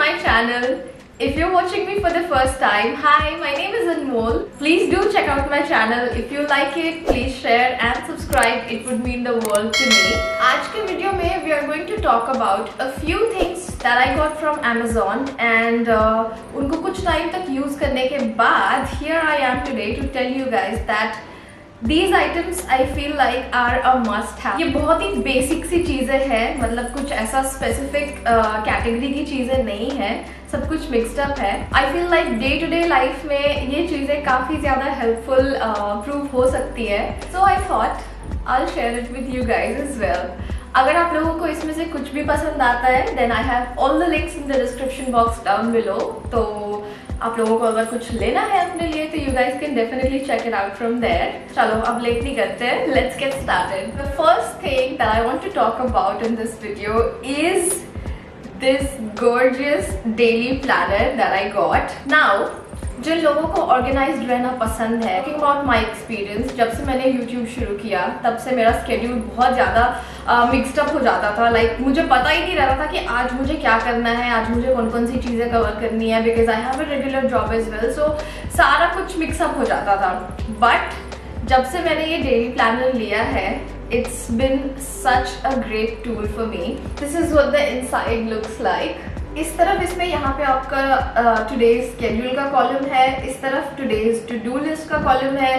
my channel. If you're watching me for the first time, hi, my name is Anmol. Please do check out my channel. If you like it, please share and subscribe. It would mean the world to me. आज के video में we are going to talk about a few things that I got from Amazon and उनको कुछ time तक use करने के बाद here I am today to tell you guys that These items I feel like are a must have. ये बहुत ही basic सी चीज़ें हैं, मतलब कुछ ऐसा स्पेसिफिक कैटेगरी की चीज़ें नहीं है, सब कुछ मिक्सड अप है. I feel like day to day life में ये चीज़ें काफ़ी ज़्यादा हेल्पफुल प्रूव हो सकती है. So I thought I will share it with you guys as well. अगर आप लोगों को इसमें से कुछ भी पसंद आता है then I have all the links in the description box down below. तो आप लोगों को अगर कुछ लेना है अपने लिए तो you guys can definitely check it out from there. चलो अब लेट नहीं करते हैं, let's get started. The first thing that I want to talk about in this video is this gorgeous daily planner that I got. Now जिन लोगों को organised रहना पसंद है, टॉकिंग अबाउट माई एक्सपीरियंस, जब से मैंने यूट्यूब शुरू किया तब से मेरा स्केड्यूल बहुत ज़्यादा मिक्सड अप हो जाता था. लाइक मुझे पता ही नहीं रहता था कि आज मुझे क्या करना है, आज मुझे कौन कौन सी चीज़ें कवर करनी है, because I have a regular job as well. So सारा कुछ मिक्सअप हो जाता था. बट जब से मैंने ये डेली प्लानर लिया है, it's been such a great tool for me. This is what the inside looks like. इस तरफ इसमें यहाँ पे आपका टुडेज स्केड्यूल का कॉलम है, इस तरफ टुडेज टू डू लिस्ट का कॉलम है,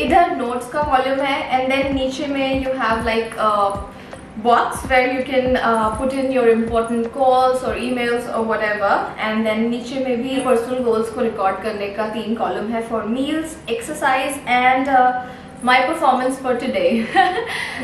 इधर नोट्स का कॉलम है, एंड देन नीचे में you have like box where you can put in your important calls or emails or whatever. and then नीचे में भी personal goals को record करने का 3 कॉलम है for meals, exercise and my performance for today.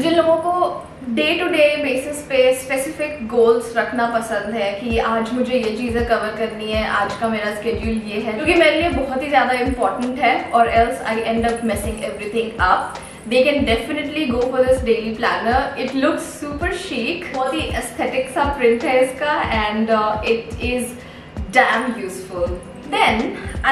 जिन लोगों को डे टू डे बेसिस पे स्पेसिफिक गोल्स रखना पसंद है कि आज मुझे ये चीज़ें कवर करनी है, आज का मेरा स्केड्यूल ये है, क्योंकि मेरे लिए बहुत ही ज़्यादा इंपॉर्टेंट है और else I end up messing everything up, they can definitely go for this daily planner. It looks super chic, बहुत ही aesthetic सा print है इसका and it is damn useful. Then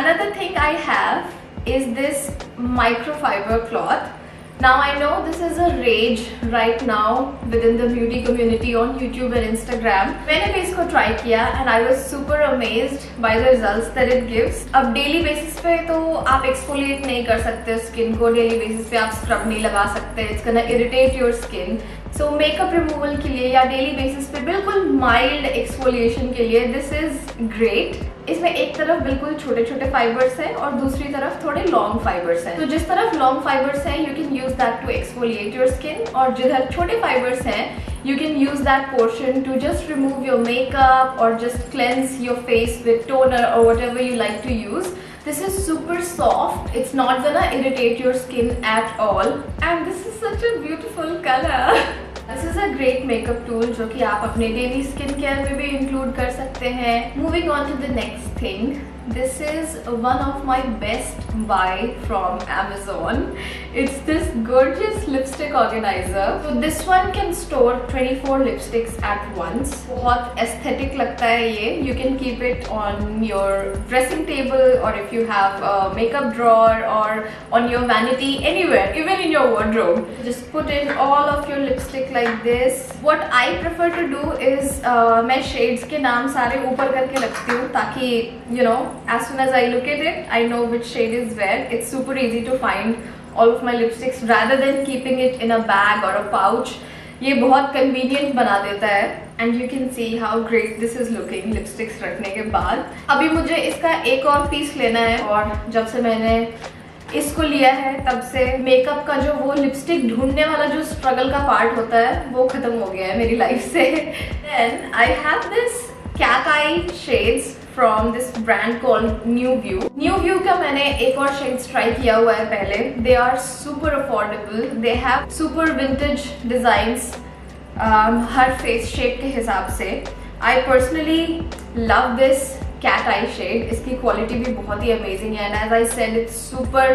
another thing I have is this microfiber cloth. Now I know this is a rage right now within the beauty community on YouTube and Instagram. मैंने भी इसको try किया and I was super amazed by the results that it gives. अब daily basis पे तो आप exfoliate नहीं कर सकते skin को, daily basis पे आप scrub नहीं लगा सकते, it's gonna irritate your skin. So makeup removal के लिए या daily basis पे बिल्कुल mild exfoliation के लिए this is great. इसमें एक तरफ बिल्कुल छोटे छोटे फाइबर्स हैं और दूसरी तरफ थोड़े लॉन्ग फाइबर्स हैं. तो जिस तरफ लॉन्ग फाइबर्स हैं you can use that to exfoliate your skin, और जिधर छोटे फाइबर्स हैं you can use that portion to just remove your makeup और just cleanse your face with toner और whatever you like to use. This is super soft, it's not gonna irritate your skin at all, and this is such a beautiful color. This is a great makeup tool जो कि आप अपने daily skin care में भी include कर सकते हैं. Moving on to the next thing. This is one of my best buy from Amazon. It's this gorgeous lipstick organizer. So this one can store 24 lipsticks at once. बहुत aesthetic लगता है ये. You can keep it on your dressing table or if you have a makeup drawer or on your vanity, anywhere, even in your wardrobe. Just put in all of your lipstick like this. What I prefer to do is मैं shades के नाम सारे ऊपर करके रखती हूँ ताकि you know as soon as I look at it, I know which shade is where. It's super easy to find all of my lipsticks rather than keeping it in a bag or a pouch. ये बहुत convenient बना देता है. And you can see how great this is looking lipsticks रखने के बाद. अभी मुझे इसका एक और पीस लेना है और जब से मैंने इसको लिया है तब से मेकअप का जो वो लिपस्टिक ढूंढने वाला जो स्ट्रगल का पार्ट होता है वो खत्म हो गया है मेरी लाइफ से. Then I have this cat eye shades from this brand called New View. New View का मैंने एक और shades try किया हुआ है पहले. They are super affordable. They have super vintage designs her face shape के हिसाब से. I personally love this cat eye shade. इसकी क्वालिटी भी बहुत ही अमेजिंग है and as I said it's super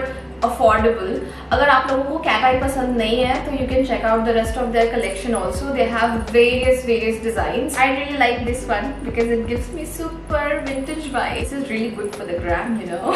affordable. अगर आप लोगों को cat eye पसंद नहीं है तो you can check out the rest of their collection also. They have various designs. I really like this one because it gives me super vintage vibes. This is really good for the gram, you know.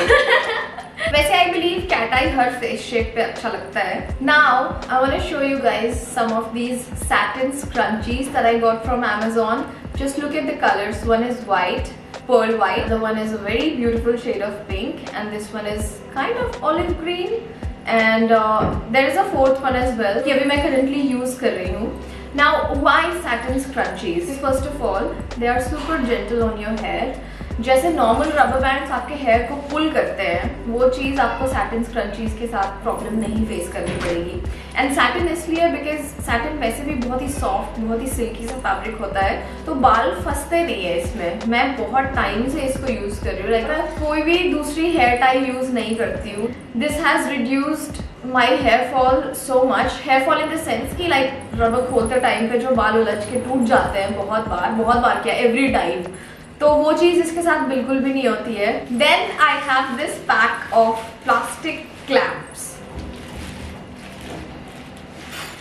वैसे I believe cat eye her face shape पे अच्छा लगता है. Now I want to show you guys some of these satin scrunchies that I got from Amazon. Just look at the colors. One is white, pearl white. The one is a very beautiful shade of pink, and this one is kind of olive green. And there is a fourth one as well कि अभी मैं currently use कर रही हूँ. Now, why satin scrunchies? First of all, they are super gentle on your hair. जैसे normal rubber bands आपके hair को पुल करते हैं, वो चीज़ आपको सैटिन स्क्रंचीज के साथ प्रॉब्लम नहीं फेस करनी पड़ेगी. एंड सैटिन इसलिए बिकॉज सैटिन वैसे भी बहुत ही सॉफ्ट, बहुत ही सिल्की सा फैब्रिक होता है, तो बाल फंसते नहीं है इसमें. मैं बहुत टाइम से इसको यूज़ कर रही हूँ. लाइक मैं कोई भी दूसरी हेयर टाई यूज़ नहीं करती हूँ. This has reduced my hair fall so much. Hair fall in the sense कि लाइक रबर खोलते टाइम पे जो बाल उलझ के टूट जाते हैं बहुत बार क्या एवरी टाइम, तो वो चीज़ इसके साथ बिल्कुल भी नहीं होती है. Then I have this pack of plastic clamps.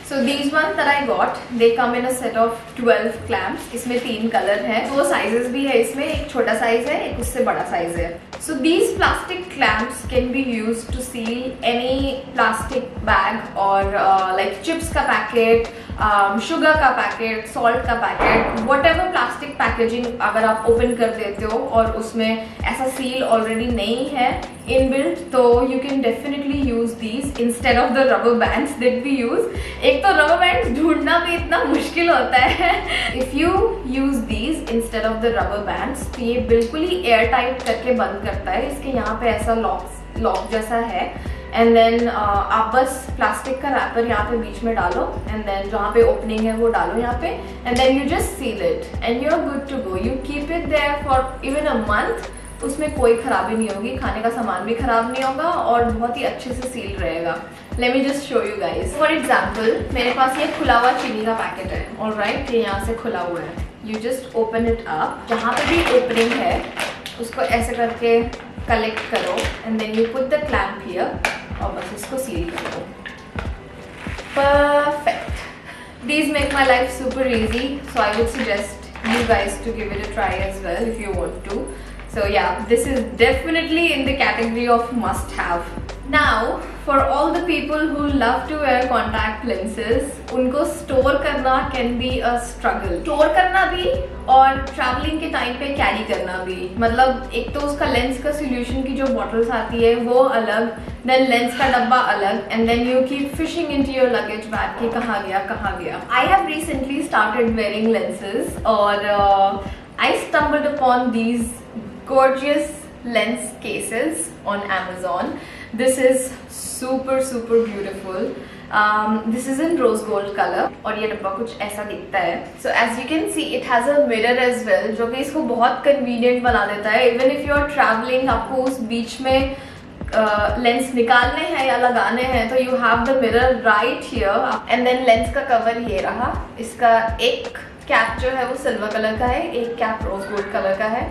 So these ones that I got, they come in a set of 12 clamps. इसमें 3 कलर हैं, 2 साइजेस भी है इसमें, एक छोटा साइज है, एक उससे बड़ा साइज है. So these plastic clamps can be used to seal any plastic bag or like chips का पैकेट, शुगर का पैकेट, सॉल्ट का पैकेट, whatever plastic packaging अगर आप ओपन कर देते हो और उसमें ऐसा सील ऑलरेडी नहीं है इनबिल्ट, तो you can definitely use these instead of the rubber bands that we use. एक तो रबर बैंड्स ढूंढना भी इतना मुश्किल होता है. If you use these instead of the rubber bands, तो ये बिल्कुल ही एयर टाइट करके बंद करता है. इसके यहाँ पे ऐसा लॉक जैसा है. एंड देन आप बस प्लास्टिक का रैपर यहाँ पे बीच में डालो, एंड देन जहाँ पे ओपनिंग है वो डालो यहाँ पे, and then you just seal it and you are good to go. You keep it there for even a month. उसमें कोई खराबी नहीं होगी, खाने का सामान भी खराब नहीं होगा और बहुत ही अच्छे से सील रहेगा. Let me just show you guys. For example, मेरे पास ये खुला हुआ चीनी का पैकेट है. Alright, ये यहाँ से खुला हुआ है. You just open it up. जहाँ पे भी ओपनिंग है उसको ऐसे करके कलेक्ट करो, and then you put the clamp here और बस इसको सील करो. Perfect. These make my life super easy, so I would suggest you guys to give it a try as well if you want to. So yeah, this is definitely in the category of must have. Now, for all the people who love to wear contact lenses, उनको store करना can be a struggle. Store करना भी और travelling के time पे carry करना भी. मतलब एक तो उसका लेंस का सोल्यूशन की जो बॉटल्स आती है वो अलग, देन लेंस का डब्बा अलग, and then you keep fishing into your luggage bag कि कहाँ गया. I have recently started wearing lenses और I stumbled upon these gorgeous lens cases on Amazon. This is super beautiful. This is in rose gold color और ये डब्बा कुछ ऐसा दिखता है. So as you can see, it has a mirror as well, जो कि इसको बहुत convenient बना देता है. Even if you are traveling, आपको उस बीच में लेंस निकालने हैं या लगाने हैं, तो you have the mirror right here. And then lens का कवर ये रहा. इसका एक कैप जो है वो सिल्वर कलर का है, एक कैप रोज गोल्ड कलर का है.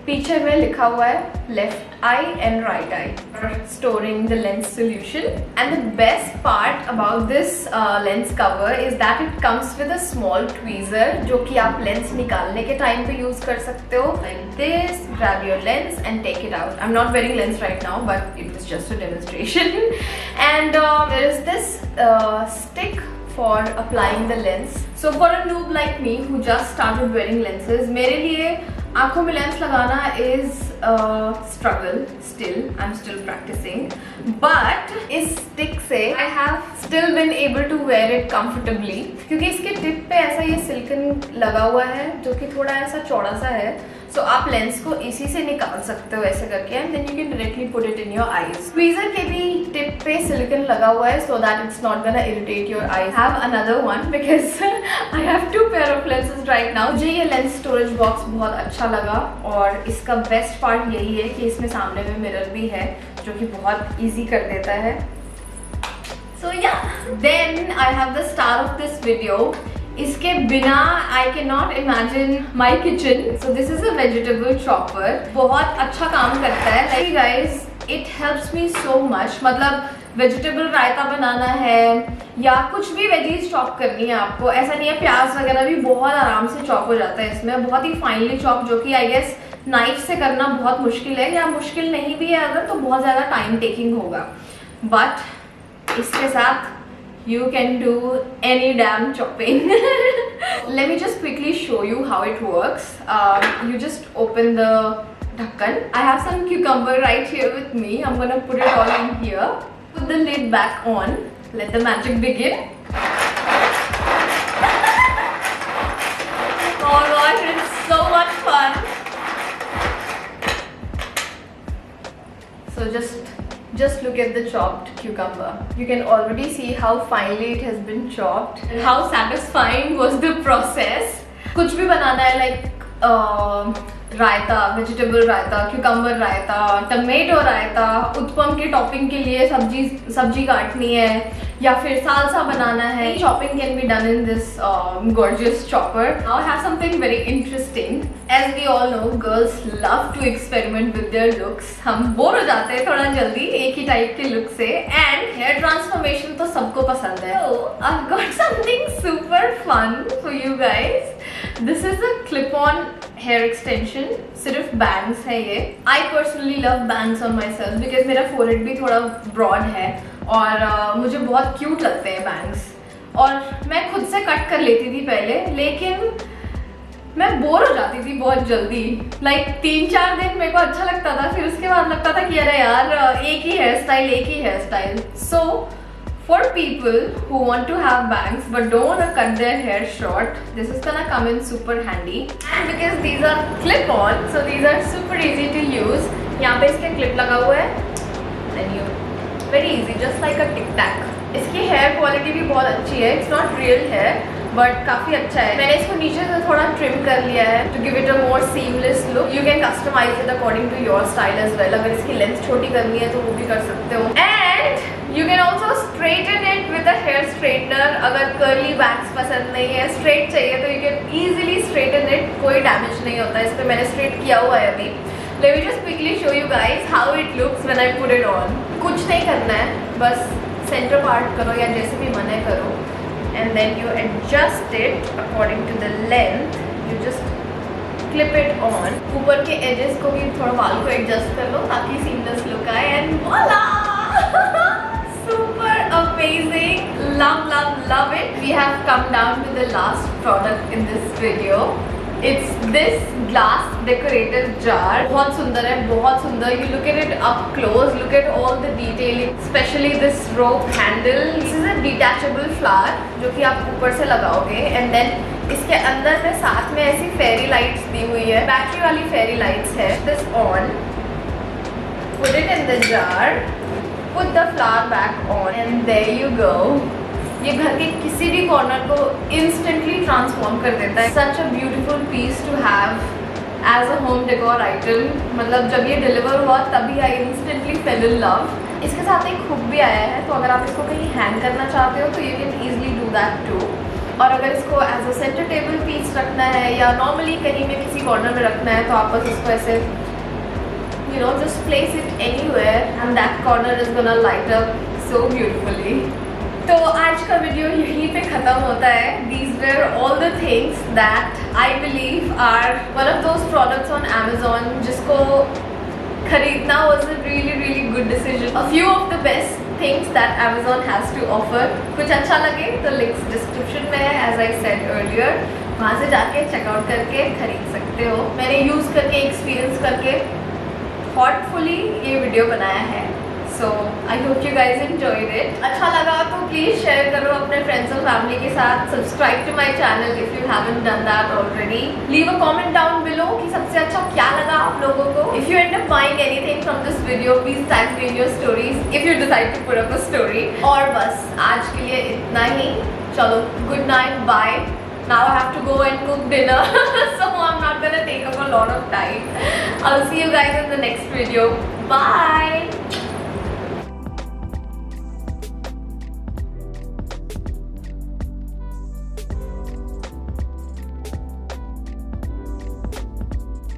पीछे में लिखा हुआ है left I and right I for storing the lens solution. And the best part about this lens cover is that it comes with a small tweezer, जो कि आप लेंस निकालने के टाइम पे यूज कर सकते हो. Like this, grab your lens and take it out. I am not wearing lens right now, but it was just a demonstration. And there is this stick for applying the lens. So for a noob like me who just started wearing lenses, मेरे लिए आँखों में lens लगाना is a struggle. I'm still practicing. But इस stick से I have still been able to wear it comfortably, क्योंकि इसके tip पे ऐसा ये सिलिकन लगा हुआ है जो कि थोड़ा ऐसा चौड़ा सा है. So आप लेंस को इसी से निकाल सकते हो ऐसे करके, and then you can directly put it in your eyes. Tweezer के भी टिप पे सिलिकन लगा हुआ है so that it's not gonna irritate your eyes. I have another one because I have 2 pair of lenses right now. मुझे ये lens storage box बहुत अच्छा लगा और इसका बेस्ट पार्ट यही है कि इसमें सामने में मिरर भी है जो कि बहुत ईजी कर देता है. So yeah, then I have the star of this video. इसके बिना I can not imagine my kitchen. So this is a vegetable chopper. बहुत अच्छा काम करता है. Like guys, it helps me so much. मतलब वेजिटेबल रायता बनाना है या कुछ भी वेजीज चॉप करनी है आपको, ऐसा नहीं है. प्याज वगैरह भी बहुत आराम से चॉप हो जाता है इसमें, बहुत ही फाइनली चॉप, जो कि आई गेस नाइफ से करना बहुत मुश्किल है, या मुश्किल नहीं भी है अगर तो बहुत ज़्यादा टाइम टेकिंग होगा. बट इसके साथ you can do any damn chopping. Let me just quickly show you how it works. You just open the dhakkan. I have some cucumber right here with me. I'm gonna put it all in here. Put the lid back on. Let the magic begin. Oh gosh, it's so much fun. So just look at the chopped cucumber. You can already see how finely it has been chopped and how satisfying was the process. कुछ भी बनाना है like रायता, vegetable रायता, cucumber रायता, tomato रायता, उत्पम के topping के लिए सब्जी काटनी है या फिर सालसा बनाना है. Chopping can be done in this gorgeous chopper. Now I have something very interesting. As we all know, girls love to experiment with their looks. हम बोर हो जाते हैं थोड़ा जल्दी एक ही टाइप के लुक से, and hair transformation तो सबको पसंद है. So I've got something super fun for you guys. This is a clip-on hair extension. सिर्फ bangs है ये. I personally love bangs on myself because मेरा forehead भी थोड़ा broad है और मुझे बहुत क्यूट लगते हैं बैंग्स. और मैं खुद से कट कर लेती थी पहले, लेकिन मैं बोर हो जाती थी बहुत जल्दी. लाइक 3-4 दिन मेरे को अच्छा लगता था, फिर उसके बाद लगता था कि अरे यार एक ही hair style. So for people who want to have bangs but don't want to cut their hair short, this is gonna come in super handy. And because these are clip on, so these are super easy to use. यहाँ पे इसके clip लगा हुआ है and you very easy, just like a tic tac. इसकी hair quality भी बहुत अच्छी है. It's not real hair but काफ़ी अच्छा है. मैंने इसको नीचे से थोड़ा trim कर लिया है to give it a more seamless look. You can customize it according to your style as well. अगर इसकी length छोटी करनी है तो वो भी कर सकते हो. And you can also straighten it with a hair straightener. अगर curly bangs पसंद नहीं है, straight चाहिए तो you can easily straighten it. कोई damage नहीं होता. इस पे मैंने straight किया हुआ है अभी. Let me just quickly show you guys how it looks when I put it on. कुछ नहीं करना है, बस center part करो या जैसे भी मन है करो. And then you adjust it according to the length. You just clip it on. ऊपर के edges को भी थोड़ा बाल को adjust कर लो ताकि seamless look आए. And voila! Super amazing. Love it. We have come down to the last product in this video. It's this glass decorative jar. बहुत सुंदर है, बहुत सुंदर. You look at it up close. Look at all the detailing, especially this rope handle. This is a detachable flower जो कि आप ऊपर से लगाओगे. And then इसके अंदर में साथ में ऐसी फेरी लाइट्स दी हुई है. बैटरी वाली फेरी लाइट्स है. This on. Put it in the jar. Put the flower back on. And there you go. ये घर के किसी भी कॉर्नर को इंस्टेंटली ट्रांसफॉर्म कर देता है. Such a beautiful piece to have as a home decor item. मतलब जब ये डिलीवर हुआ तभी I instantly fell in love. इसके साथ एक हुक भी आया है, तो अगर आप इसको कहीं हैंग करना चाहते हो तो you can easily do that too. और अगर इसको as a centre table piece रखना है या नॉर्मली कहीं में किसी कॉर्नर में रखना है तो आप बस इसको ऐसे you know just place it anywhere and that corner is gonna light up so beautifully. तो आज का वीडियो यहीं पे ख़त्म होता है. These were all the things that I believe are one of those products on Amazon जिसको खरीदना was a really good decision. A few of the best things that Amazon has to offer. कुछ अच्छा लगे तो links description में है, as I said earlier. वहाँ से जाके चेकआउट करके खरीद सकते हो. मैंने यूज़ करके एक्सपीरियंस करके थॉटफुली ये वीडियो बनाया है. So I hope you guys enjoyed it. अच्छा लगा तो प्लीज़ शेयर करो अपने फ्रेंड्स और फैमिली के साथ. Subscribe to my channel if you haven't done that already. Leave a comment down below कि सबसे अच्छा क्या लगा आप लोगों को. If you end up buying anything from this video, please tag me in your stories if you decide to put up a story. और बस आज के लिए इतना ही. चलो good night, bye. Now I have to go and cook dinner so I'm not gonna take up a lot of time. I'll see you guys in the next video. Bye.